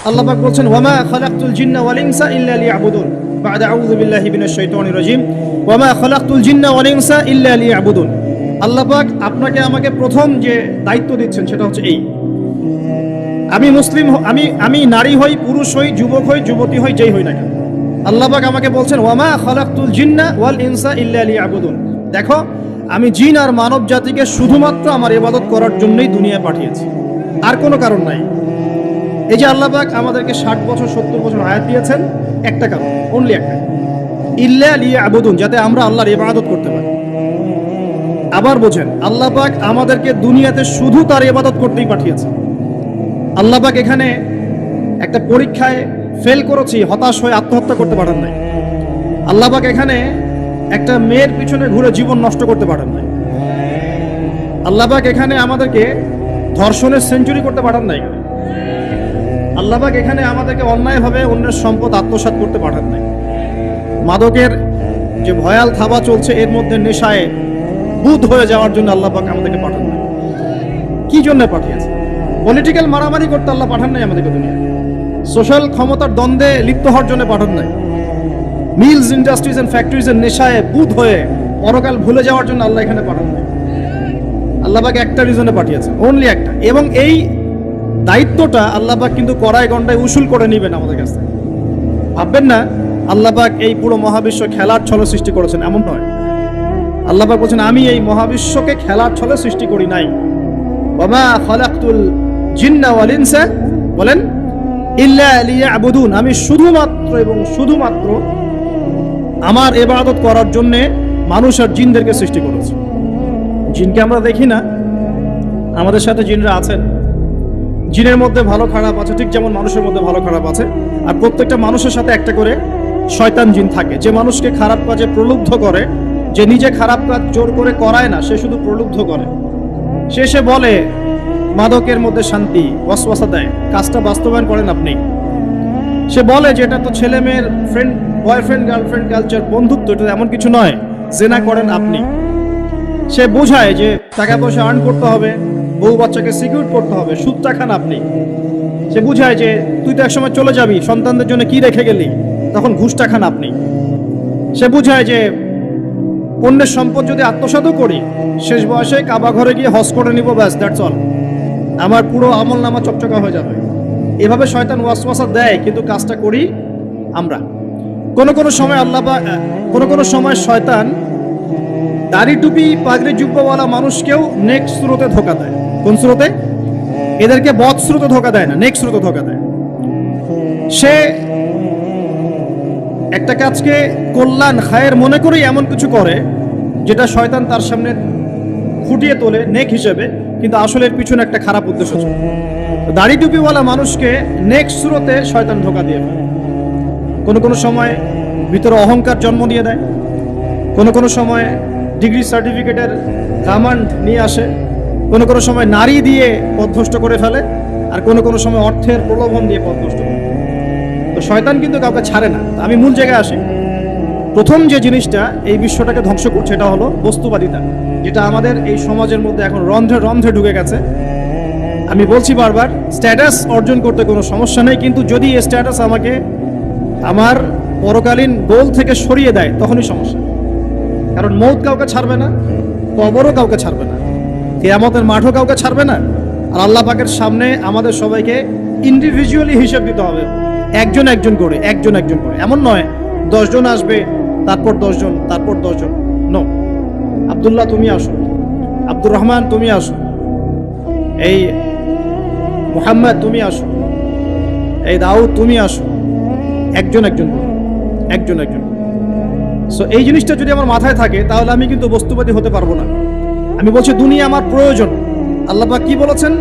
আল্লাহ পাক বলছেন ওয়ামা খালাকতুল জিন্না ওয়াল ইনসা ইল্লা লিয়াবুদুন বা'দা আউযু বিল্লাহি মিনাশ শাইতানির রাজিম ওয়ামা খালাকতুল জিন্না ওয়াল ইনসা ইল্লা লিয়াবুদুন। আল্লাহ পাক আপনাকে আমাকে প্রথম যে দায়িত্ব দিচ্ছেন সেটা হচ্ছে এই, আমি মুসলিম, আমি নারী হই, পুরুষ হই, যুবক হই, যুবতী হই, যেই হই না কেন, আল্লাহ পাক আমাকে বলছেন ওয়ামা খালাকতুল জিন্না ওয়াল ইনসা ইল্লা লিয়াবুদুন। দেখো, আমি জিন আর মানব জাতিকে শুধুমাত্র আমার ইবাদত করার জন্যই দুনিয়ায় পাঠিয়েছি, আর কোনো কারণ নাই। এই যে আল্লাহ পাক আমাদেরকে 60 বছর 70 বছর হায়াত দিয়েছেন, একটা কারণ, অনলি একটা, ইল্লা লিয়াবুদুন, যাতে আমরা আল্লাহর ইবাদত করতে পারি। আবার বোঝেন, আল্লাহ পাক আমাদেরকে দুনিয়াতে শুধু তার ইবাদত করতেই পাঠিয়েছে। আল্লাহ পাক এখানে একটা পরীক্ষায় ফেল করেছি হতাশ হয়ে আত্মহত্যা করতে পারেন নাই। আল্লাহ পাক এখানে একটা মেয়ের পিছনে ঘুরে জীবন নষ্ট করতে পারেন নাই। আল্লাহ পাক এখানে আমাদেরকে ধর্ষণের সেঞ্চুরি করতে পারেন নাই। আল্লাহ পাক এখানে আমাদেরকে অন্যায়ভাবে অন্যের সম্পদ আত্মসাৎ করতে পারেন নাই। মাদকের যে ভয়াল থাবা চলছে এর মধ্যে নেশায় বুধ হয়ে যাওয়ার জন্য আল্লাহ পাক আমাদেরকে পাঠান নাই। কি জন্য পাঠিয়েছে? পলিটিক্যাল মারামারি করতে আল্লাহ পাঠান নাই আমাদেরকে দুনিয়ায়। সোশ্যাল ক্ষমতার দ্বন্দ্বে লিপ্ত হওয়ার জন্য পাঠান নাই। মিলস, ইন্ডাস্ট্রিজ এন্ড ফ্যাক্টরিজের নেশায় বুধ হয়ে পরকাল ভুলে যাওয়ার জন্য আল্লাহ এখানে পাঠান নাই। আল্লাহ পাক একটা রিজনে পাঠিয়েছেন, অনলি একটা। এবং এই দায়িত্বটা আল্লাহ পাক কিন্তু কড়াই গন্ডায় উসুল করে নেবেন আমাদের কাছে। ভাববেন না আল্লাহ পাক এই পুরো মহাবিশ্ব খেলার ছলে সৃষ্টি করেছেন, এমন নয়। আল্লাহ পাক বলছেন আমি এই মহাবিশ্বকে খেলার ছলে সৃষ্টি করি নাই। ওয়ামা খালাকতুল জিন্না ওয়াল ইনসা, বলেন, ইল্লা লিয়াবুদুন, আমি শুধুমাত্র এবং শুধুমাত্র আমার ইবাদত করার জন্য মানুষ আর জিনদেরকে সৃষ্টি করেছি। জিনকে আমরা দেখি না, আমাদের সাথে জিনরা আছেন। জিনের মধ্যে ভালো খারাপ আছে, ঠিক যেমন মানুষের মধ্যে ভালো খারাপ আছে। আর প্রত্যেকটা মানুষের সাথে একটা করে শয়তান জিন থাকে, যে মানুষকে খারাপ কাজে প্রলুব্ধ করে, যে নিজে খারাপ কাজ জোর করে করায় না, সে শুধু প্রলুব্ধ করে। সে বলে মাদকের মধ্যে শান্তি, ওয়াসওয়াসা দেয়, কাজটা বাস্তবায়ন করেন আপনি। সে বলে যে এটা তো ছেলে মেয়ের ফ্রেন্ড, বয়ফ্রেন্ড গার্লফ্রেন্ড কালচার, বন্ধুত্ব, এটা এমন কিছু নয়, জেনা করেন আপনি। সে বোঝায় যে টাকা পয়সা আর্ন করতে হবে, বউ বাচ্চাকে সিকিউর করতে হবে, সুদটা খান আপনি। সে বুঝায় যে তুই তো একসময় চলে যাবি, সন্তানদের জন্য কি রেখে গেলি, তখন ঘুষটা খান আপনি। সে বুঝায় যে অন্যের সম্পদ যদি আত্মসাৎও করি, শেষ বয়সে কাবা ঘরে গিয়ে হজ করে নিব, ব্যাস, দ্যাটস অল, আমার পুরো আমল নামা চকচকা হয়ে যাবে। এভাবে শয়তান ওয়াসওয়াসা দেয়, কিন্তু কাজটা করি আমরা। কোন কোন সময় শয়তান দাড়ি টুপি পাগড়ি জুব্বাওয়ালা মানুষকেও নেক্সট স্রোতে ধোকা দেয়। কোন স্রোতে? এদেরকে বদ স্রোতে ধোকা দেয় না, নেক্সট স্রোতে ধোকা দেয়। সে একটা কাজকে কল্যাণ খায়ের মনে করেই এমন কিছু করে যেটা শয়তান তার সামনে ফুটিয়ে তোলে নেক হিসেবে, কিন্তু আসলে এর পিছনে একটা খারাপ উদ্দেশ্য ছিল। দাড়ি টুপিওয়ালা মানুষকে নেক্সট স্রোতে শয়তান ধোকা দিয়ে ফেলে। কোনো সময় ভিতরে অহংকার জন্ম দিয়ে দেয়, কোনো সময় ডিগ্রি সার্টিফিকেটের কামান্ড নিয়ে আসে, কোনো সময় নারী দিয়ে পথভ্রষ্ট করে ফেলে, আর কোনো সময় অর্থের প্রলোভন দিয়ে পথভ্রষ্ট করে। তো শয়তান কিন্তু কাউকে ছাড়ে না। আমি মূল জায়গায় আসি। প্রথম যে জিনিসটা এই বিশ্বটাকে ধ্বংস করছে এটা হলো বস্তুবাদিতা, যেটা আমাদের এই সমাজের মধ্যে এখন রন্ধ্রে রন্ধ্রে ঢুকে গেছে। আমি বলছি বারবার, স্ট্যাটাস অর্জন করতে কোনো সমস্যা নেই, কিন্তু যদি এই স্ট্যাটাস আমাকে আমার পরকালীন গোল থেকে সরিয়ে দেয় তখনই সমস্যা। কারণ মৌত কাউকে ছাড়বে না, কবরও কাউকে ছাড়বে না, কিয়ামতের মাঠও কাউকে ছাড়বে না। আর আল্লাহ পাকের সামনে আমাদের সবাইকে ইন্ডিভিজুয়ালি হিসাব দিতে হবে, একজন একজন করে। এমন নয় 10 জন আসবে, তারপর 10 জন, তারপর 10 জন। নো, আব্দুল্লাহ তুমি আসো, আব্দুর রহমান তুমি আসো, এই মুহাম্মদ তুমি আসো, এই দাউদ তুমি আসো, একজন একজন করে। সো এই জিনিসটা যদি আমার মাথায় থাকে তাহলে আমি কিন্তু বস্তুবাদী হতে পারবো না। আমি বলছি দুনিয়া আমার প্রয়োজন। আল্লাহ পাক কি বলেছেন?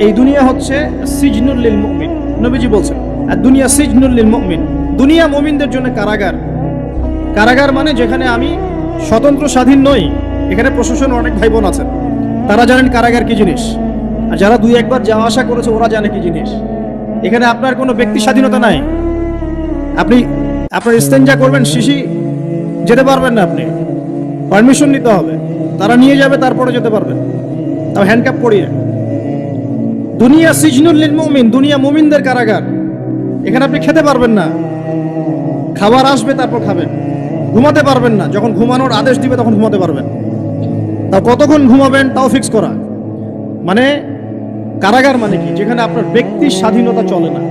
এই দুনিয়া হচ্ছে সিজনুল লিল মুমিন, নবীজি বলছেন, আর দুনিয়া সিজনুল লিল মুমিন, দুনিয়া মুমিনদের জন্য কারাগার। কারাগার মানে যেখানে আমি স্বতন্ত্র স্বাধীন নই। এখানে প্রশাসন অনেক ভাই বোন আছেন, তারা জানেন কারাগার কি জিনিস, আর যারা 2-1 বার যাওয়া আসা করেছে ওরা জানে কি জিনিস। এখানে আপনার কোনো ব্যক্তি স্বাধীনতা নাই। আপনি আপনার ইস্তেঞ্জা করবেন, শিশি যেতে পারবেন না, আপনি পারমিশন নিতে হবে, তারা নিয়ে যাবে, তারপরে যেতে পারবেন, তাও হ্যান্ডকাপ পরিয়ে। দুনিয়া সিজনুল লিল মুমিন, দুনিয়া মুমিনদের কারাগার। এখানে আপনি খেতে পারবেন না, খাবার আসবে তারপর খাবেন। ঘুমাতে পারবেন না, যখন ঘুমানোর আদেশ দিবে তখন ঘুমাতে পারবেন। তা কতক্ষণ ঘুমাবেন তাও ফিক্স করা। মানে কারাগার মানে কি? যেখানে আপনার ব্যক্তির স্বাধীনতা চলে না,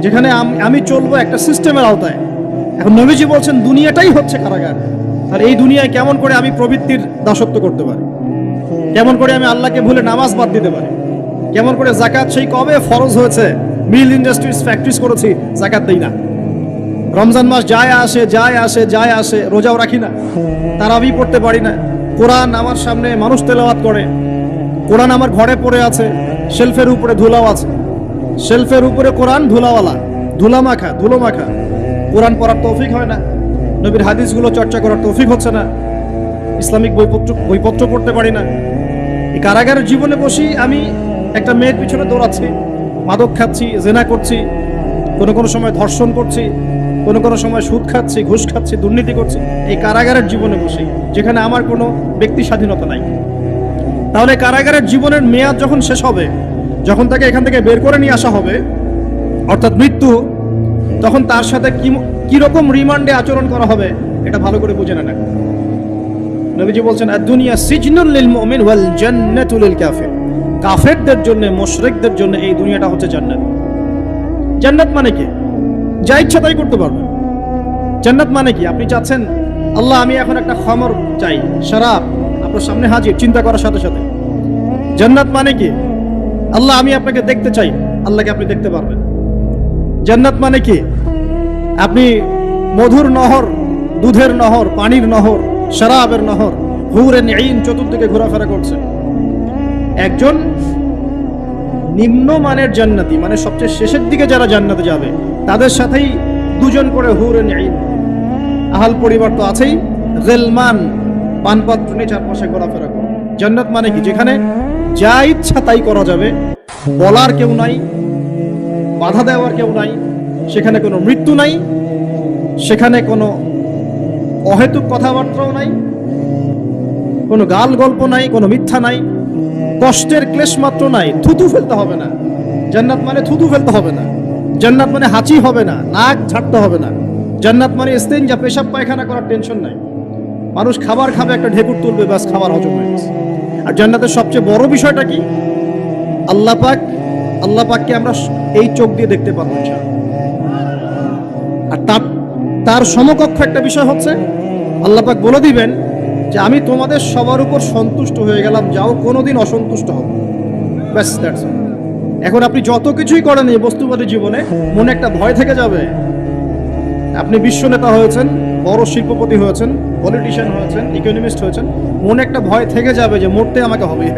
যেখানে আমি চলবো একটা সিস্টেমের আওতায়। এখন নবীজি বলছেন দুনিয়াটাই হচ্ছে কারাগার। আর এই দুনিয়ায় কেমন করে আমি প্রবৃত্তির দাসত্ব করতে পারি? কেমন করে আমি আল্লাহকে ভুলে নামাজ বাদ দিতে পারি? কেমন করে জাকাত সেই কবে ফরজ হয়েছে, মিল ইন্ডাস্ট্রিজ ফ্যাক্টরিজ করেছি, জাকাত দেই না। রমজান মাস যায় আসে যায় আসে যায় আসে, রোজাও রাখি না, তারাবি পড়তে পারি না। কোরআন আমার সামনে মানুষ তেলাওয়াত করে, কোরআন আমার ঘরে পড়ে আছে, শেলফের উপরে ধুলাও আছে, শেলফের উপরে কোরআন ধুলাওয়ালা, ধুলো মাখা। কোরআন পড়ার তৌফিক হয় না, নবীর হাদিসগুলো চর্চা করার তৌফিক হচ্ছে না, ইসলামিক বইপত্র পড়তে পারি না। এই কারাগারের জীবনে বসি আমি একটা মেয়ের পিছনে দৌড়াচ্ছি, মাদক খাচ্ছি, জেনা করছি, কোনো সময় ধর্ষণ করছি, কোনো সময় সুদ খাচ্ছি, ঘুষ খাচ্ছি, দুর্নীতি করছি। এই কারাগারের জীবনে বসি, যেখানে আমার কোনো ব্যক্তি স্বাধীনতা নাই। তাহলে কারাগারের জীবনের মেয়াদ যখন শেষ হবে, যখন তাকে এখান থেকে বের করে নিয়ে আসা হবে, অর্থাৎ মৃত্যু, তখন তার সাথে কিরকম রিমান্ডে আচরণ করা হবে এটা ভালো করে বুঝে নেন। নবীজি বলছেন দুনিয়া সিজনুল লিল মুমিন ওয়াল জান্নাতু লিল কাফির। কাফেরদের জন্য, মুশরিকদের জন্য এই দুনিয়াটা হচ্ছে জান্নাত। জান্নাত মানে কি? যা ইচ্ছা তাই করতে পারবেন। জান্নাত মানে কি? আপনি চাচ্ছেন আল্লাহ আমি এখন একটা খামর চাই, শরাব আপনার সামনে হাজির, চিন্তা করার সাথে সাথে। জান্নাত মানে কি? আল্লাহ আমি আপনাকে দেখতে চাই, আল্লাহকে আপনি দেখতে পারবেন। জান্নাত মানে কি? আপনি মধুর নহর, দুধের নহর, পানির নহর, শরাবের নহর, হুরে নিঈন চতুর্দিকে ঘোরাফেরা করছে। একজন নিম্নমানের জান্নাতি, মানে সবচেয়ে শেষের দিকে যারা জান্নাতে যাবে, তাদের সাথেই দুজন করে হুরে নিঈন, আহাল পরিবার তো আছেই, গেলমান পানপাত্র নিয়ে চারপাশে ঘোরাফেরা করে। জান্নাত মানে কি? যেখানে যা ইচ্ছা তাই করা যাবে, বলার কেউ নাই, বাধা দেওয়ার কেউ নাই, সেখানে কোনো মৃত্যু নাই, সেখানে কোনো অহেতুক কথাবার্তাও নাই, কোনো গাল গল্প নাই, কোনো মিথ্যা নাই, কষ্টের ক্লেশ মাত্র নাই, থুতু ফেলতে হবে না। জান্নাত মানে থুতু ফেলতে হবে না। জান্নাত মানে হাঁচি হবে না, নাক ঝাড়তে হবে না। জান্নাত মানে ইস্তেঞ্জা, পেশাব পায়খানা করার টেনশন নাই। মানুষ খাবার খাবে, একটা ঢেকুর তুলবে, ব্যাস খাবার হজম হয়ে গেছে। আর জান্নাতের সবচেয়ে বড় বিষয়টা কি? আল্লাহ পাককে আমরা এই চোখ দিয়ে দেখতে পারবো। আর তার সমকক্ষ একটা বিষয় হচ্ছে আল্লাহ পাক বলে দিবেন যে আমি তোমাদের সবার উপর সন্তুষ্ট হয়ে গেলাম, যাও কোনোদিন অসন্তুষ্ট হবে। ব্যাস, দ্যাটস অল। এখন আপনি যত কিছুই করেন এই বস্তুবাদী জীবনে, মনে একটা ভয় থেকে যাবে। আপনি বিশ্ব নেতা হয়েছেন, বড় শিল্পপতি হয়েছেন, পলিটিশিয়ান হয়েছেন, ইকোনমিস্ট হয়েছেন, মনে একটা ভয় থেকে যাবে যে মরতে আমাকে হবেই,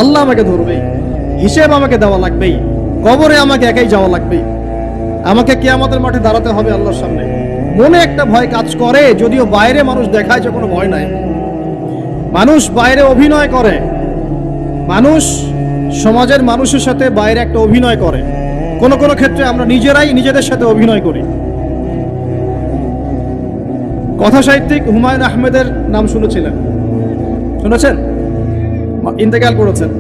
আল্লাহ আমাকে ধরবেই, হিসেব আমাকে দেওয়া লাগবেই, কবরে আমাকে একাই যাওয়া লাগবেই, আমাকে কিয়ামতের মাঠে দাঁড়াতে হবে আল্লাহর সামনে। মনে একটা ভয় কাজ করে, যদিও বাইরে মানুষ দেখায় যে কোনো ভয় নাই। মানুষ বাইরে অভিনয় করে, মানুষ সমাজের মানুষের সাথে বাইরে একটা অভিনয় করে। কোনো ক্ষেত্রে আমরা নিজেরাই নিজেদের সাথে অভিনয় করি। কথা সাহিত্যিক হুমায়ুন আহমেদের নাম শুনেছেন? ইন্তেকাল করেছেন।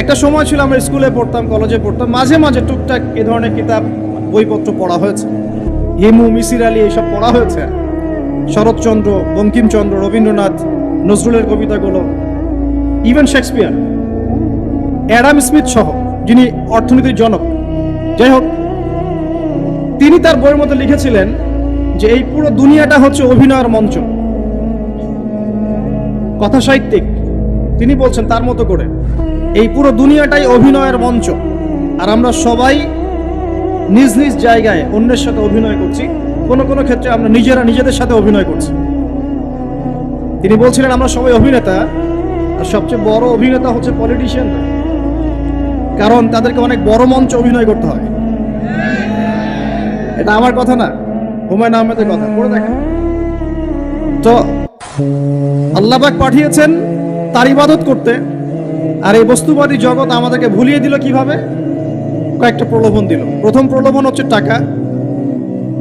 একটা সময় ছিল আমরা স্কুলে পড়তাম, কলেজে পড়তাম, মাঝে মাঝে টুকটাক এ ধরনের কিতাব বইপত্র পড়া হয়েছে। হিমু, মিসির আলী এইসব পড়া হয়েছে। শরৎচন্দ্র, বঙ্কিমচন্দ্র, রবীন্দ্রনাথ, নজরুলের কবিতাগুলো, ইভেন শেক্সপিয়ার, অ্যাডাম স্মিথ সহ, যিনি অর্থনীতির জনক। যাই হোক, তিনি তার বইয়ের মধ্যে লিখেছিলেন যে এই পুরো দুনিয়াটা হচ্ছে অভিনয়ের মঞ্চ। কথা সাহিত্যিক তিনি বলছেন তার মতো করে এই পুরো দুনিয়াটাই অভিনয়ের মঞ্চ, আর আমরা সবাই নিজ নিজ জায়গায় অন্যের সাথে অভিনয় করছি। কোনো ক্ষেত্রে আমরা নিজেরা নিজেদের সাথে অভিনয় করছি। তিনি বলছিলেন আমরা সবাই অভিনেতা, আর সবচেয়ে বড় অভিনেতা হচ্ছে পলিটিশিয়ান, কারণ তাদেরকে অনেক বড় মঞ্চ অভিনয় করতে হয়। এটা আমার কথা না, হুমায়ুন আহমেদের কথা, পড়ে দেখেন। তো আল্লাহ পাক পাঠিয়েছেন তার ইবাদত করতে, আর এই বস্তুবাদী জগৎ আমাদেরকে ভুলিয়ে দিল কিভাবে? কয়েকটা প্রলোভন দিল। প্রথম প্রলোভন হচ্ছে টাকা,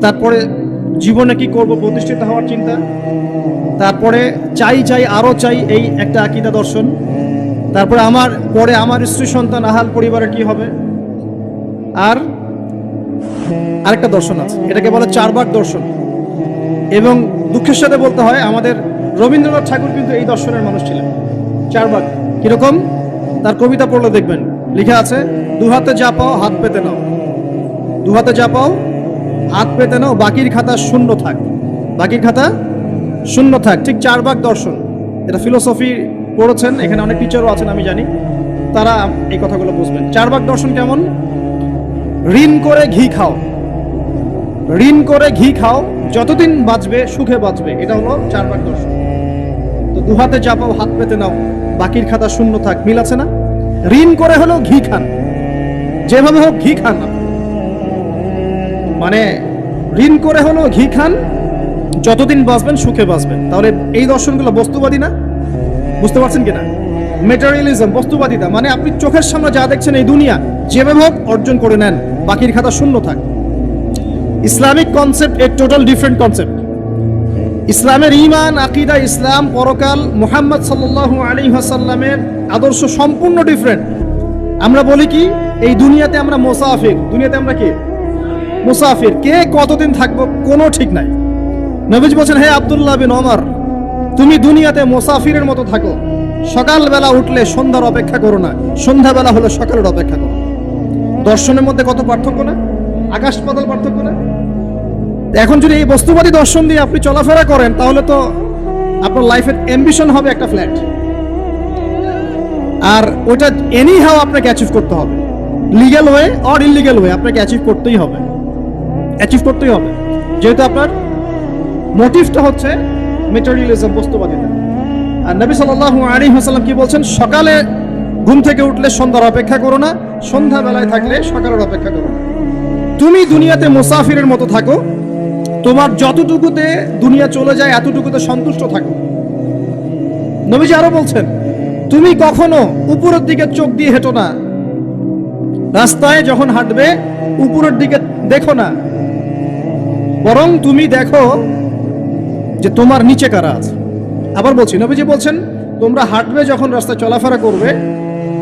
তারপরে জীবনে কি করব, প্রতিষ্ঠিত হওয়ার চিন্তা, তারপরে চাই আরো চাই, এই একটা আকীদা দর্শন, তারপরে আমার স্ত্রী সন্তান আহাল পরিবারের কি হবে। আর আরেকটা দর্শন আছে, এটাকে বলে 4 ভাগ দর্শন। এবং দুঃখের সাথে বলতে হয়, আমাদের রবীন্দ্রনাথ ঠাকুর কিন্তু এই দর্শনের মানুষ ছিলেন। 4 ভাগ কিরকম, তার কবিতা পড়লে দেখবেন লেখা আছে, 2 হাতে যা পাও হাত পেতে নাও, 2 হাতে যা পাও হাত পেতে নাও, বাকির খাতা শূন্য থাক, বাকির খাতা শূন্য থাক। ঠিক 4 ভাগ দর্শন। এটা ফিলোসফি পড়েছেন, এখানে অনেক টিচারও আছেন আমি জানি, তারা এই কথাগুলো বুঝবেন। 4 ভাগ দর্শন কেমন, ঋণ করে ঘি খাও, ঋণ করে ঘি খাও, যতদিন বাঁচবে সুখে বাঁচবে, এটা হলো 4 ভাগ দর্শন। তো 2 হাতে যা পাও হাত পেতে নাও, বাকির খাতা শূন্য থাক, মিল আছে না? ঋণ করে হলো ঘি খান, যেভাবে হোক ঘি খান, মানে ঋণ করে হলো ঘি খান, যতদিন বাঁচবেন সুখে বাঁচবেন। তাহলে এই দর্শনগুলো বস্তুবাদী না? বুঝতে পারছেন কিনা? মেটেরিয়ালিজম, বস্তুবাদিতা, মানে আপনি চোখের সামনে যা দেখছেন এই দুনিয়া, যেভাবে হোক অর্জন করে নেন, বাকির খাতা শূন্য থাক। ইসলামিক কনসেপ্ট এর টোটাল ডিফারেন্ট কনসেপ্ট। ইসলামের ঈমান, আকীদা, ইসলাম, পরকাল, মুহাম্মদ সাল্লাল্লাহু আলাইহি ওয়াসাল্লামের আদর্শ সম্পূর্ণ ডিফারেন্ট। আমরা বলি কি, এই দুনিয়াতে আমরা মুসাফির, দুনিয়াতে আমরা কি মুসাফির, কে কতদিন থাকবো কোনো ঠিক নাই। নবীজি বলেন, হে আব্দুল্লাহ বিন ওমর, তুমি দুনিয়াতে মুসাফিরের মতো থাকো, সকালবেলা উঠলে সন্ধ্যার অপেক্ষা করো না, সন্ধ্যাবেলা হলে সকালের অপেক্ষা করো। দর্শনের মধ্যে কত পার্থক্য না, আকাশ পাতাল পার্থক্য না? এখন যদি এই বস্তুবাদী দর্শন দিয়ে আপনি চলাফেরা করেন, তাহলে তো আপনার লাইফের অ্যাম্বিশন হবে একটা ফ্ল্যাট, আর ওটা এনি হাও আপনাকে অ্যাচিভ করতে হবে, legal way or illegal way, আপনাকে অ্যাচিভ করতেই হবে, অ্যাচিভ করতেই হবে, যেহেতু আপনার মোটিভটা হচ্ছে মেটেরিয়ালিজম, বস্তুবাদিতা। আর নবী সাল্লাল্লাহু আলাইহি ওয়াসাল্লাম কি বলছেন, সকালে ঘুম থেকে উঠলে সন্ধ্যার অপেক্ষা করো না, সন্ধ্যাবেলায় থাকলে সকালের অপেক্ষা করো না। তুমি দুনিয়াতে মুসাফিরের মতো থাকো, তোমার যতটুকুতে দুনিয়া চলে যায় এতটুকুতে সন্তুষ্ট থাকো। নবীজি আরো বলছেন, তুমি কখনো উপরের দিকে চোখ দিয়ে হেঁটো না, রাস্তায় যখন হাঁটবে উপরের দিকে দেখো না, বরং তুমি দেখো যে তোমার নিচে কারা আছে। আবার বলছি, নবীজি বলছেন, তোমরা হাঁটবে যখন রাস্তায় চলাফেরা করবে,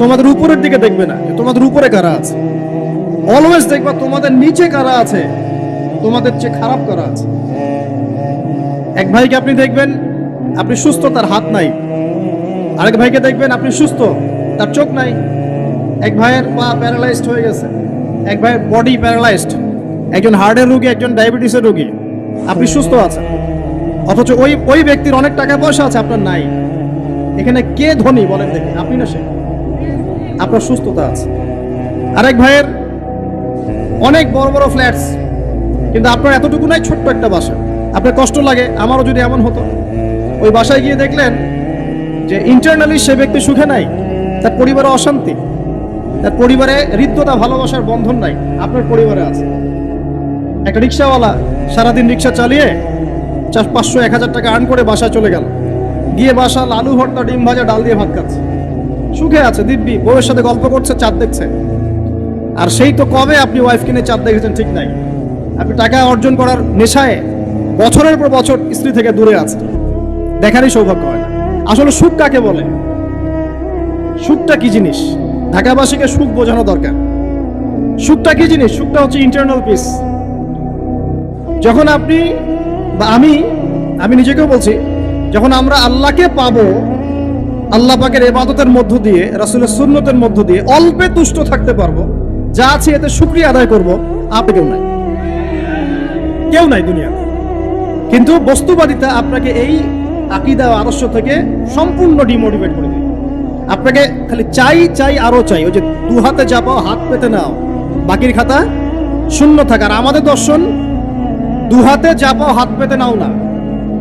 তোমাদের উপরের দিকে দেখবে না যে তোমাদের উপরে কারা আছে, অলওয়েজ দেখবা তোমাদের নিচে কারা আছে, তোমাদের চেয়ে খারাপ কারা আছে। এক ভাইকে আপনি দেখবেন আপনি সুস্থ, তার হাত নাই, আরেক ভাইকে দেখবেন আপনি সুস্থ, তার চোখ নাই। এক ভাইয়ের পা প্যারালাইজড হয়ে গেছে, এক ভাইয়ের বডি প্যারালাইজড, একজন হার্টের রোগী, একজন ডায়াবেটিসের রোগী, আপনি সুস্থ আছেন, অথচ ওই ব্যক্তির অনেক টাকা পয়সা আছে, আপনার নাই। এখানে কে ধনী বলেন দেখি, আপনি না সে? আপনার সুস্থতা আছে। আরেক ভাইয়ের অনেক বড় বড় ফ্ল্যাটস, কিন্তু আপনার এতটুকু নাই, ছোট্ট একটা বাসা। আপনার কষ্ট লাগে, আমারও যদি এমন হতো। ওই বাসায় গিয়ে দেখলেন যে ইন্টারনালি সে ব্যক্তি সুখে নাই, তার পরিবারে অশান্তি, তার পরিবারে হৃদ্যতা ভালোবাসার বন্ধন নাই, আপনার পরিবারে আছে। একটা রিক্সাওয়ালা সারাদিন রিক্সা চালিয়ে 500-1000 টাকা আর্ন করে বাসায় চলে গেল, গিয়ে বাসা আলু ভর্তা, ডিম ভাজা, ডাল দিয়ে ভাত খাচ্ছে, সুখে আছে দিব্যি, বউয়ের সাথে গল্প করছে, চাঁদ দেখছে। আর সেই তো কবে আপনি ওয়াইফ কিনে চাঁদ দেখেছেন ঠিক নাই, আপনি টাকা অর্জন করার নেশায় বছরের পর বছর স্ত্রী থেকে দূরে আছে, দেখারই সৌভাগ্য হয় না। আসলে সুখ কাকে বলে, সুখটা কি জিনিস, ঢাকাবাসীকে সুখ বোঝানো দরকার। সুখটা কি জিনিস? সুখটা হচ্ছে ইন্টারনাল পিস। যখন আপনি বা আমি নিজেকেও বলছি, যখন আমরা আল্লাহকে পাবো, আল্লাহ পাকের ইবাদতের মধ্য দিয়ে, রাসূলের সুন্নতের মধ্য দিয়ে অল্পে তুষ্ট থাকতে পারবো, যা আছে এতে শুকরিয়া আদায় করব, আপনি কেউ নাই দুনিয়াতে। কিন্তু বস্তুবাদিতা আপনাকে এই আকীদা ও আদর্শ থেকে সম্পূর্ণ ডিমোটিভেট করে দেবে। আপনাকে খালি চাই আরো চাই, ওই যে 2 হাতে যা পাও হাত পেতে নাও, বাকির খাতা শূন্য থাকার। আমাদের দর্শন 2 হাতে যা পাও হাত পেতে নাও না,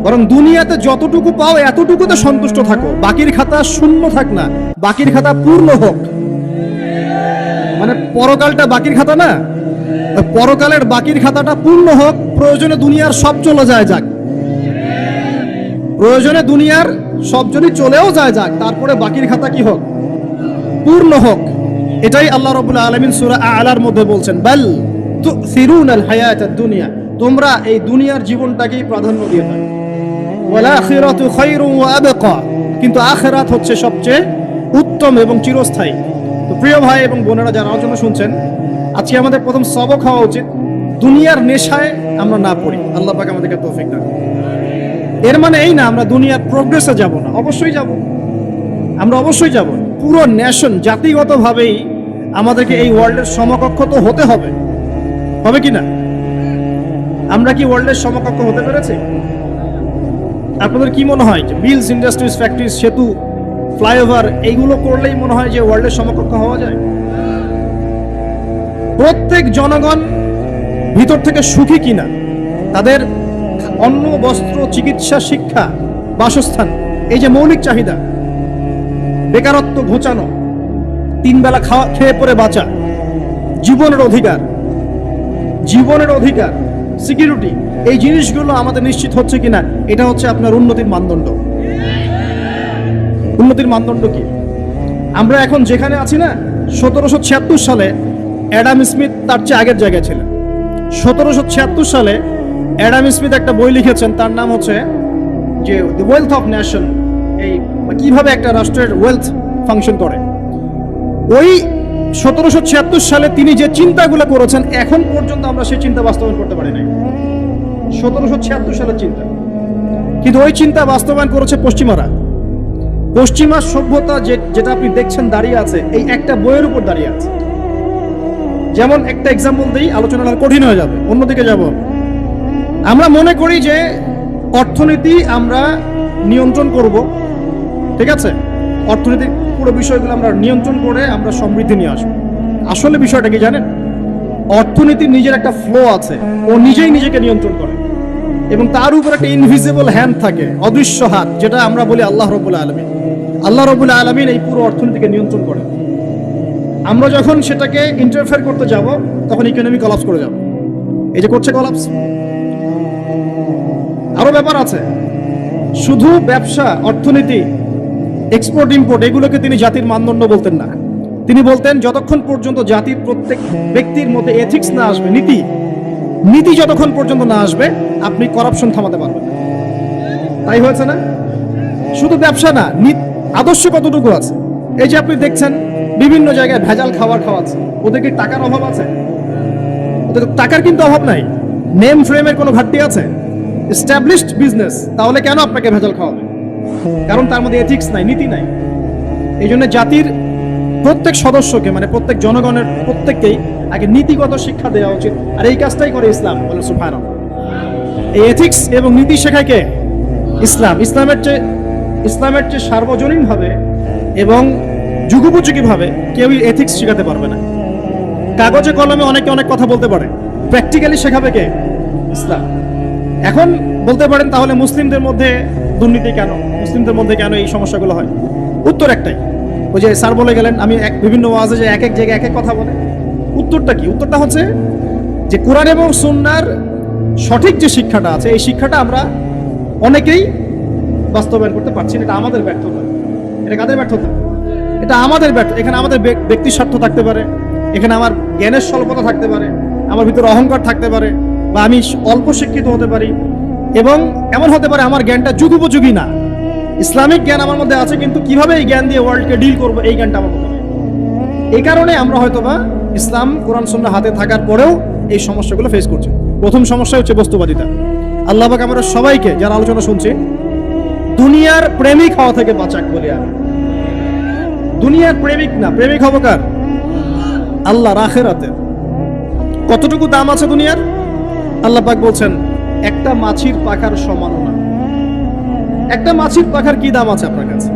বরং দুনিয়াতে যতটুকু পাও এতটুকুতে সন্তুষ্ট থাকো, বাকির খাতা শূন্য থাক না, বাকির খাতা পূর্ণ হোক। মানে পরকালটা বাকির খাতা না, পরকালের বাকির খাতাটা পূর্ণ হোক। প্রয়োজনে দুনিয়ার সব চলে যায় যাক, প্রয়োজনে দুনিয়ার সব যদি চলেও যায় যাক, তারপরে বাকির খাতা কি হোক? পূর্ণ হোক। এটাই আল্লাহ রাব্বুল আলামিন সূরা আ'লার মধ্যে বলছেন, বাল তুসিরুনাল হায়াতাদ দুনিয়া, তোমরা এই দুনিয়ার জীবনটাকেই প্রাধান্য দিয়ে থাকো। ওয়াল আখিরাতু খায়রুন ওয়া আবকা, কিন্তু আখিরাত হচ্ছে সবচেয়ে উত্তম এবং চিরস্থায়ী। তো প্রিয় ভাই এবং বোনেরা যারা আলোচনা শুনছেন, আজকে আমাদের প্রথম সবক হওয়া উচিত দুনিয়ার নেশায় আমরা না পড়ি। আল্লাহ পাক আমাদেরকে তৌফিক দান। এর মানে এই না আমরা দুনিয়ার প্রোগ্রেসে যাব না, অবশ্যই যাব, আমরা অবশ্যই যাব। পুরো নেশন জাতিগতভাবেই আমাদেরকে এই ওয়ার্ল্ডের সমকক্ষ তো হতে হবে, হবে কি না? আমরা কি ওয়ার্ল্ডের সমকক্ষ হতে পেরেছি? আপনাদের কি মনে হয় যে মিলস, ইন্ডাস্ট্রিজ, ফ্যাক্টরিজ, সেতু, ফ্লাইওভার এইগুলো করলেই মনে হয় যে ওয়ার্ল্ডের সমকক্ষ হওয়া যায়? প্রত্যেক জনগণ ভিতর থেকে সুখী কিনা, তাদের অন্ন, বস্ত্র, চিকিৎসা, শিক্ষা, বাসস্থান, এই যে মৌলিক চাহিদা, বেকারত্ব ঘোচানো, তিন বেলা খেয়ে পরে বাঁচা, জীবনের অধিকার, সিকিউরিটি, এই জিনিসগুলো আমাদের নিশ্চিত হচ্ছে কিনা, এটা হচ্ছে আপনার উন্নতির মানদণ্ড। উন্নতির মানদণ্ড কি? আমরা এখন যেখানে আছি না, 1776 সালে অ্যাডাম স্মিথ তার চেয়ে আগের জায়গায় ছিলেন। 1776 সালে অ্যাডাম স্মিথ একটা বই লিখেছেন, তার নাম হচ্ছে যে দ্য ওয়েলথ অফ নেশন, এই কিভাবে একটা রাষ্ট্রের ওয়েলথ ফাংশন করে। ওই 1776 সালে তিনি যে চিন্তাগুলো করেছেন, এখন পর্যন্ত আমরা সেই চিন্তা বাস্তবায়ন করতে পারি নাই। 1776 সালের চিন্তা, কিন্তু ওই চিন্তা বাস্তবায়ন করেছে পশ্চিমারা। পশ্চিমা সভ্যতা যেটা আপনি দেখছেন দাঁড়িয়ে আছে, এই একটা বইয়ের উপর দাঁড়িয়ে আছে। যেমন একটা এক্সাম্পল দিই, আলোচনা কঠিন হয়ে যাবে, অন্যদিকে যাব। আমরা মনে করি যে অর্থনীতি আমরা নিয়ন্ত্রণ করব, ঠিক আছে, অর্থনৈতিক পুরো বিষয়গুলো আমরা নিয়ন্ত্রণ করে আমরা সমৃদ্ধি নিয়ে আসবো। আসলে বিষয়টা কি জানেন? অর্থনীতির নিজের একটা ফ্লো আছে, ও নিজেই নিজেকে নিয়ন্ত্রণ করে, এবং তার উপর একটা ইনভিজিবল হ্যান্ড থাকে, অদৃশ্য হাত, যেটা আমরা বলি আল্লাহ রাব্বুল আলামিন। আল্লাহ রাব্বুল আলামিন এই পুরো অর্থনীতিকে নিয়ন্ত্রণ করে। আমরা যখন সেটাকে ইন্টারফেয়ার করতে যাব, তখন ইকোনমি কলাপস করে যাব। এই যে করছে কলাপস। আরো ব্যাপার আছে, শুধু ব্যবসা, অর্থনীতি, এক্সপোর্ট ইম্পোর্ট, এগুলোকে তিনি জাতির মানদণ্ড বলতেন না। তিনি বলতেন যতক্ষণ পর্যন্ত জাতির প্রত্যেক ব্যক্তির মধ্যে এথিক্স না আসবে, নীতি যতক্ষণ পর্যন্ত না আসবে, আপনি করাপশন থামাতে পারবেন না। তাই হয়েছে না? শুধু ব্যবসা না, আদর্শ কতটুকু আছে? এই যে আপনি দেখছেন বিভিন্ন জায়গায় ভেজাল খাবার খাওয়াচ্ছে, ওদের কি টাকার অভাব আছে? ওদের টাকার কিন্তু অভাব নাই। নেম ফ্রেমের কোনো ঘাটতি আছে? এস্টাবলিশড বিজনেস, তাহলে কেন আপনাকে ভেজাল খাওয়াবে? কারণ তার মধ্যে এথিক্স নাই, নীতি নাই। এই জন্য জাতির প্রত্যেক সদস্যকে, মানে প্রত্যেক জনগণের প্রত্যেককেই আগে নীতিগত শিক্ষা দেওয়া উচিত। আর এই কাজটাই করে ইসলাম। বলে সুবহানাল্লাহ। এই এথিক্স এবং নীতি শেখায় কে? ইসলাম। ইসলামের চেয়ে সার্বজনীনভাবে এবং যুগোপযোগীভাবে কেউই এথিক্স শেখাতে পারবে না। কাগজে কলমে অনেকে অনেক কথা বলতে পারে, প্র্যাকটিক্যালি শেখাবে কে? ইসলাম। এখন বলতে পারেন তাহলে মুসলিমদের মধ্যে দুর্নীতি কেন, মুসলিমদের মধ্যে কেন এই সমস্যাগুলো হয়? উত্তর একটাই, ওই যে স্যার বলে গেলেন, আমি বিভিন্ন ওয়াজে যে এক এক জায়গায় এক এক কথা বলে। উত্তরটা কি? উত্তরটা হচ্ছে যে কোরআন এবং সুন্নাহর সঠিক যে শিক্ষাটা আছে, এই শিক্ষাটা আমরা অনেকেই বাস্তবায়ন করতে পারছি না। এটা আমাদের ব্যর্থতা। এটা কাদের ব্যর্থতা? এটা আমাদের ব্যর্থ। এখানে আমাদের ব্যক্তির স্বার্থ থাকতে পারে, এখানে আমার জ্ঞানের স্বল্পতা থাকতে পারে, আমার ভিতরে অহংকার থাকতে পারে, বা আমি অল্প শিক্ষিত হতে পারি, এবং এমন হতে পারে আমার জ্ঞানটা যুগোপযোগী না। ইসলামিক জ্ঞান আমার মধ্যে আছে, কিন্তু কিভাবে এই জ্ঞান দিয়ে ওয়ার্ল্ডকে ডিল করবো, এই জ্ঞানটা আমার মধ্যে নেই। এই কারণে আমরা হয়তোবা ইসলাম, কোরআন সুন্নাহ হাতে থাকার পরেও এই সমস্যাগুলো ফেস করছি। প্রথম সমস্যা হচ্ছে বস্তুবাদিতা। আল্লাহ পাক আমরা সবাইকে, যারা আলোচনা শুনছি, দুনিয়ার প্রেমিক হওয়া থেকে বাঁচাক বলি আমি। দুনিয়ার প্রেমিক না, প্রেমিক হবো কার? আল্লাহর, আখিরাতের। কতটুকু দাম আছে দুনিয়ার? আল্লাহ পাক বলছেন একটা মাছির পাখার সমান না। একটা মাছির পাখার কি দাম আছে আপনার কাছে?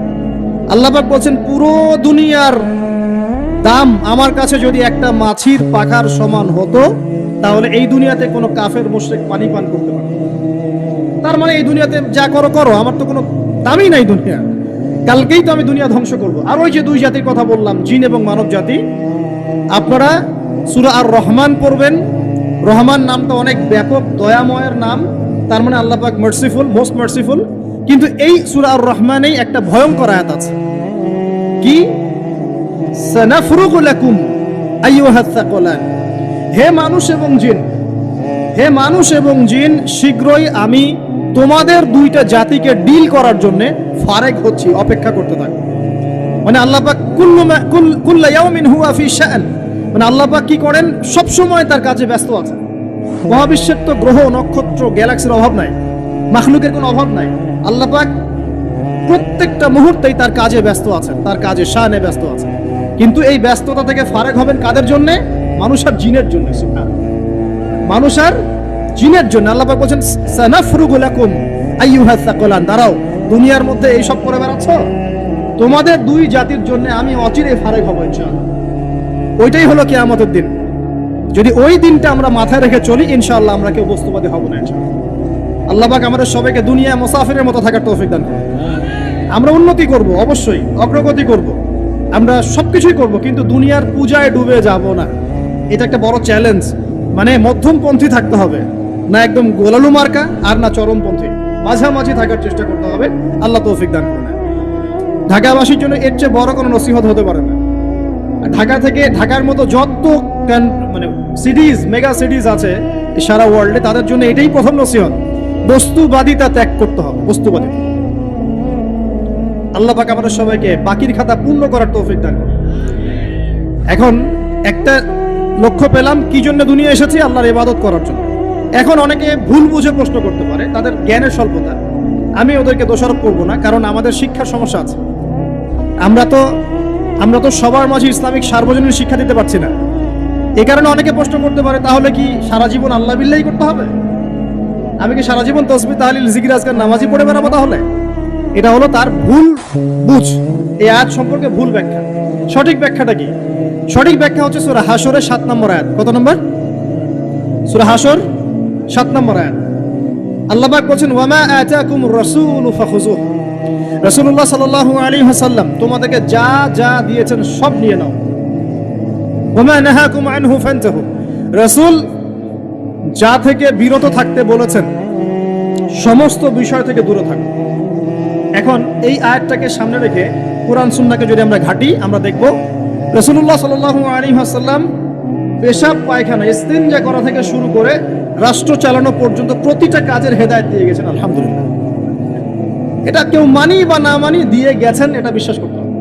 আল্লাহ পাক বলছেন পুরো দুনিয়ার দাম আমার কাছে যদি একটা মাছির পাখার সমান হতো, তাহলে এই দুনিয়াতে কোনো কাফের মুশরিক পানি পান করতে পারত। তার মানে এই দুনিয়াতে যা করো করো, আমার তো কোনো দামই নাই দুনিয়া। কালকেই তো আমি দুনিয়া ধ্বংস করব। আর ওই যে দুই জাতির কথা বললাম, জিন এবং মানব জাতি, আপনারা সূরা আর রহমান পড়বেন। রহমান নামটা অনেক ব্যাপক, দয়াময়ের নাম, তার মানে আল্লাহ পাক মার্সিফুল, মোস্ট মার্সিফুল। কিন্তু এই সূরা আর রহমানেই একটা ভয়ঙ্কর আয়াত আছে, কি? সানাফরুগু লাকুম আইয়ুহাস সাকলান। হে মানুষ এবং জিন, হে মানুষ এবং জিন, শীঘ্রই আমি তোমাদের দুইটা জাতিকে ডিল করার জন্য ফারেক হচ্ছি, অপেক্ষা করতে থাকো। মানে আল্লাহ পাক কুল্লা ইয়াউমিন হুয়া ফি শাআন, মানে আল্লাহ পাক কি করেন, সব সময় তার কাজে ব্যস্ত আছেন। মহাবিশ্বের তো গ্রহ নক্ষত্র গ্যালাক্সির অভাব নাই, মাখলুকের কোনো অভাব নাই। আল্লাহ পাক প্রত্যেকটা মুহূর্তেই তার কাজে ব্যস্ত আছেন, তার কাজে শানে ব্যস্ত আছেন। কিন্তু এই ব্যস্ততা থেকে ফারেক হবেন কাদের জন্য? মানুষ আর জিনের জন্য। মানুষ আর জিনের জন্য। আল্লাহ পাক বলেন সানাফরুগু লাকুম আইয়ুহাস সাকলান, দাঁড়াও, দুনিয়ার মধ্যে এই সব করে বেড়াচ্ছ, তোমাদের দুই জাতির জন্য আমি অচিরে ফারেক হব ইনশাআল্লাহ। ওইটাই হলো কিয়ামতের দিন। যদি ওই দিনটা আমরা মাথায় রেখে চলি, ইনশাআল্লাহ আমরা কেউ বস্তুবাদী হব না ইনশাআল্লাহ। আল্লাহ পাক আমাদের সবাইকে দুনিয়া মুসাফিরের মতো থাকার তৌফিক দান করুন। আমরা উন্নতি করব, অবশ্যই অগ্রগতি করব, আমরা সবকিছুই করব, কিন্তু দুনিয়ার পূজায় ডুবে যাব না। এটা একটা বড় চ্যালেঞ্জ। মানে মধ্যমপন্থী থাকতে হবে, না একদম গোলালু মার্কা আর না চরমপন্থী, মাঝামাঝি থাকার চেষ্টা করতে হবে। আল্লাহ তৌফিক দান করুন। ঢাকাবাসীর জন্য এর চেয়ে বড় কোনো নসিহত হতে পারে না। ঢাকা থেকে, ঢাকার মতো যত মানে সিটিজ, মেগা সিটিজ আছে সারা ওয়ার্ল্ডে, তাদের জন্য এটাই প্রথম নসিহত, বস্তুবাদিতা ত্যাগ করতে হবে। বস্তুবাদিতা। আল্লাহ পাক আমাদের সবাইকে বাকির খাতা পূর্ণ করার তৌফিক দান করুন। এখন একটা লক্ষ্য পেলাম, কি জন্য দুনিয়া এসেছি? আল্লাহর ইবাদত করার জন্য। এখন অনেকে ভুল বুঝে প্রশ্ন করতে পারে, তাদের জ্ঞানের স্বল্পতা। আমি ওদেরকে দোষারোপ করব না, কারণ আমাদের শিক্ষার সমস্যা আছে। আমরা তো সবার মাঝে ইসলামিক সার্বজনীন শিক্ষা দিতে পারছি না। এই কারণে অনেকে প্রশ্ন করতে পারে, তাহলে কি সারা জীবন আল্লাহ বিল্লাহি করতে হবে? আমি কি সারা জীবন তাসবিহ তাহলিল জিকির আজকার নামাজি পড়ে বেড়াবো? তাহলে এটা হলো তার ভুল বুঝ। এই আয়াত সম্পর্কে ভুল ব্যাখ্যা। সঠিক ব্যাখ্যাটা কি? সঠিক ব্যাখ্যা হচ্ছে সূরা হাশরের 7 নম্বর আয়াত। কত নম্বর? সূরা হাশর 7 নম্বর আয়াত। আল্লাহ পাক বলেন, ওয়ামা আতাকুমুর রাসূলু ফাখুযুহু। রাসূলুল্লাহ সাল্লাল্লাহু আলাইহি ওয়াসাল্লাম তোমাদেরকে যা যা দিয়েছেন সব নিয়ে নাও। ওয়ামা নাহাকুম আনহু ফান্তাহু। রাসূল যা থেকে বিরত থাকতে বলেছেন সমস্ত বিষয় থেকে দূরে থাকো। এখন এই আয়াতটাকে সামনে রেখে কুরআন সুন্নাহকে যদি আমরা ঘাঁটি, আমরা দেখব রাসূলুল্লাহ সাল্লাল্লাহু আলাইহি ওয়াসাল্লাম পেশাব পায়খানা ইস্তিনজা করা থেকে শুরু করে রাষ্ট্র চালানো পর্যন্ত প্রতিটা কাজের হেদায়েত দিয়ে গেছেন। আলহামদুলিল্লাহ। এটা কেউ মানি বা না মানি, দিয়ে গেছেন, এটা বিশ্বাস করতে হবে।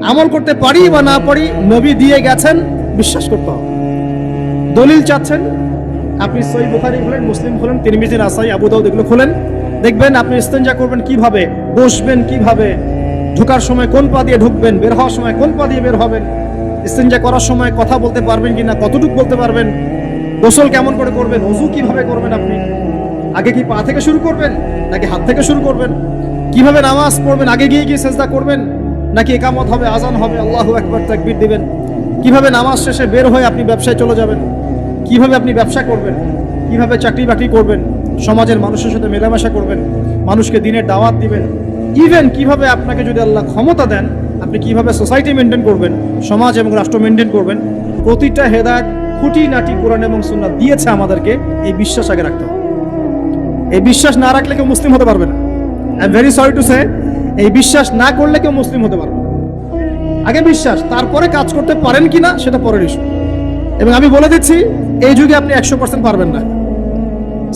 আমল করতে পারি বা না পারি, নবী দিয়ে গেছেন, বিশ্বাস করতে হবে। দলিল চাচ্ছেন, আপনি সহিহ বুখারী খুলেন, মুসলিম খুলেন, তিরমিজি, নাসাই, আবু দাউদ এগুলো খুলেন, দেখবেন আপনি ইস্তেঞ্জা করবেন কিভাবে, বসবেন কিভাবে, ঢোকার সময় কোন পা দিয়ে ঢুকবেন, বের হওয়ার সময় কোন পা দিয়ে বের হবেন, ইস্তেঞ্জা করার সময় কথা বলতে পারবেন কিনা, কতটুকু বলতে পারবেন, গোসল কেমন করে করবেন, ওযু কিভাবে করবেন, আপনি আগে কি পা থেকে শুরু করবেন নাকি হাত থেকে শুরু করবেন, কিভাবে নামাজ পড়বেন, আগে গিয়ে সিজদা করবেন নাকি ইকামত হবে, আজান হবে, আল্লাহু আকবার তাকবীর দিবেন, কিভাবে নামাজ শেষে বের হয়ে আপনি ব্যবসায় চলে যাবেন, কিভাবে আপনি ব্যবসা করবেন, কিভাবে চাকরি বাকরি করবেন, সমাজের মানুষের সাথে মেলামেশা করবেন, মানুষকে দিনের দাওয়াত দিবেন, ইভেন কিভাবে আপনাকে যদি আল্লাহ ক্ষমতা দেন আপনি কিভাবে সোসাইটি মেনটেন করবেন, সমাজ এবং রাষ্ট্র মেনটেন করবেন, প্রতিটা হেদায়েত খুঁটিনাটি কোরআন এবং সুন্নাহ দিয়েছে আমাদেরকে। এই বিশ্বাস আগে রাখতে হবে। এই বিশ্বাস না রাখলে কেউ মুসলিম হতে পারবে না। I am very sorry to say, এই বিশ্বাস না করলে কেউ মুসলিম হতে পারবে না। আগে বিশ্বাস, তারপরে কাজ করতে পারেন কিনা সেটা পরের ইস্যু। এবং আমি বলে দিচ্ছি, এই যুগে আপনি 100% পারবেন না।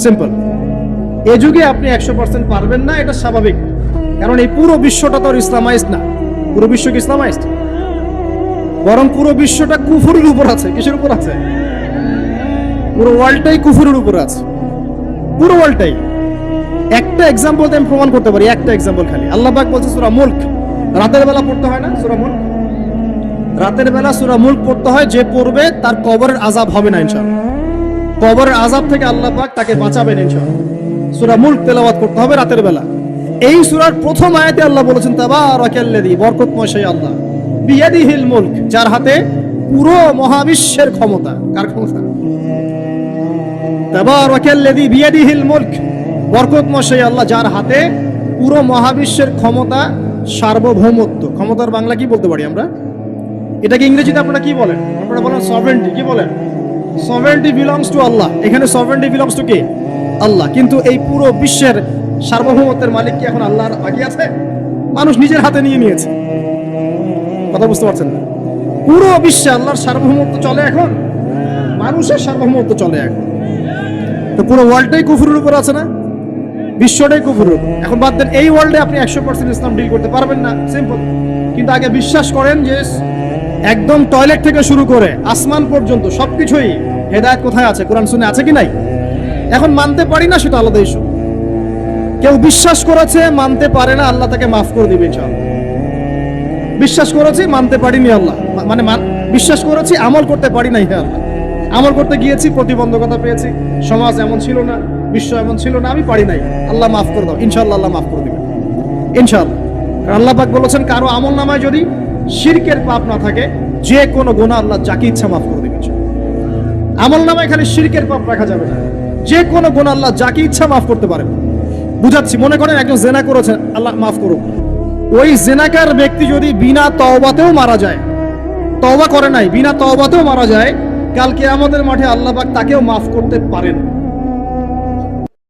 সিম্পল, এই যুগে আপনি 100% পারবেন না, এটা স্বাভাবিক। কারণ এই পুরো বিশ্বটা তো ইসলামাইজড না। পুরো বিশ্ব কি ইসলামাইজড? বরং পুরো বিশ্বটা কুফরের উপর আছে। কিসের উপর আছে? পুরো ওয়ার্ল্ডটাই কুফরের উপর আছে, পুরো ওয়ার্ল্ডটাই। একটা এক্সাম্পল দিয়ে আমি প্রমাণ করতে পারি, একটা এক্সাম্পল খালি। আল্লাহ পাক বলছে সূরা মুলক, রাতের বেলা পড়তে হয় না সূরা মুলক? রাতের বেলা সূরা মুলক পড়তে হয়, যে পড়বে তার কবরের আযাব হবে না ইনশাআল্লাহ। কবরের আযাব থেকে আল্লাহ পাক তাকে বাঁচাবেন ইনশাআল্লাহ। সূরা মুলক তেলাওয়াত করতে হবে রাতের বেলা। এই সূরার প্রথম আয়াতে আল্লাহ বলেছেন, তাবারাকাল্লাযী, বরকতময় সেই আল্লাহ, বিয়াদিহিল মুলক, যার হাতে পুরো মহাবিশ্বের ক্ষমতা। কার ক্ষমতা? তাবারাকাল্লাযী বিয়াদিহিল মুলক, বরকতময় সেই আল্লাহ যার হাতে পুরো মহাবিশ্বের ক্ষমতা, সার্বভৌমত্ব। ক্ষমতার বাংলা কি বলতে পারি আমরা? এটাকে ইংরেজিতে আপনারা কি বলেন? আপনারা বলেন সভারেন্টি। কি বলেন? সভারেন্টি বিলংস টু আল্লাহ। এখানে সভারেন্টি বিলংস টু কে? আল্লাহ। কিন্তু এই পুরো বিশ্বের সার্বভৌমত্বের মালিক কি এখন আল্লাহর বাকি আছে? মানুষ নিজের হাতে নিয়ে নিয়েছে। কথা বুঝতে পারছেন না? পুরো বিশ্বে আল্লাহর সার্বভৌমত্ব চলে এখন, মানুষের সার্বভৌমত্ব চলে এখন। তো পুরো ওয়ার্ল্ডটাই কুফরের উপর আছে না? বিশ্বটাই কুফরের উপর। এখন বাদ দেন, এই ওয়ার্ল্ডে আপনি 100% ইসলাম ডিল করতে পারবেন না। সিম্পল, কিন্তু আগে বিশ্বাস করেন যে একদম টয়লেট থেকে শুরু করে আসমান পর্যন্ত সবকিছুই হেদায়েত কোথায় আছে, কোরআন শুনে আছে কি নাই? এখন মানতে পারি না, সেটা আলাদা ইস্যু। কেউ বিশ্বাস করেছে, মানতে পারে না, আল্লাহ তাকে মাফ করে দিবে ইনশাআল্লাহ। বিশ্বাস করেছি, মানতে পারিনি, আল্লাহ মানে বিশ্বাস করেছি, আমল করতে পারি নাই, হে আল্লাহ আমল করতে গিয়েছি, প্রতিবন্ধকতা পেয়েছি, সমাজ এমন ছিল না, বিশ্ব এমন ছিল না, আমি পারি নাই, আল্লাহ মাফ করে দাও। ইনশাআল্লাহ আল্লাহ মাফ করে দিবে ইনশাআল্লাহ। কারণ আল্লাহ পাক বলেছেন, কারো আমল নামায় যদি শিরকের পাপ না থাকে, যে কোনো গুনাহ আল্লাহ যাকে ইচ্ছা মাফ করে দিবে। আমল নামায় খালি শিরকের পাপ রাখা যাবে না, যে কোনো গুনাহ আল্লাহ যাকে ইচ্ছা মাফ করতে পারে। বুঝাচ্ছি, মনে করেন একজন জেনা করেছেন, আল্লাহ মাফ করুক। ওই জেনাকার ব্যক্তি যদি বিনা তওবাতেও মারা যায়, তওবা করে নাই, বিনা তওবাতেও মারা যায়, কালকে আমাদের মাঠে আল্লাহ পাক তাকেও মাফ করতে পারেন।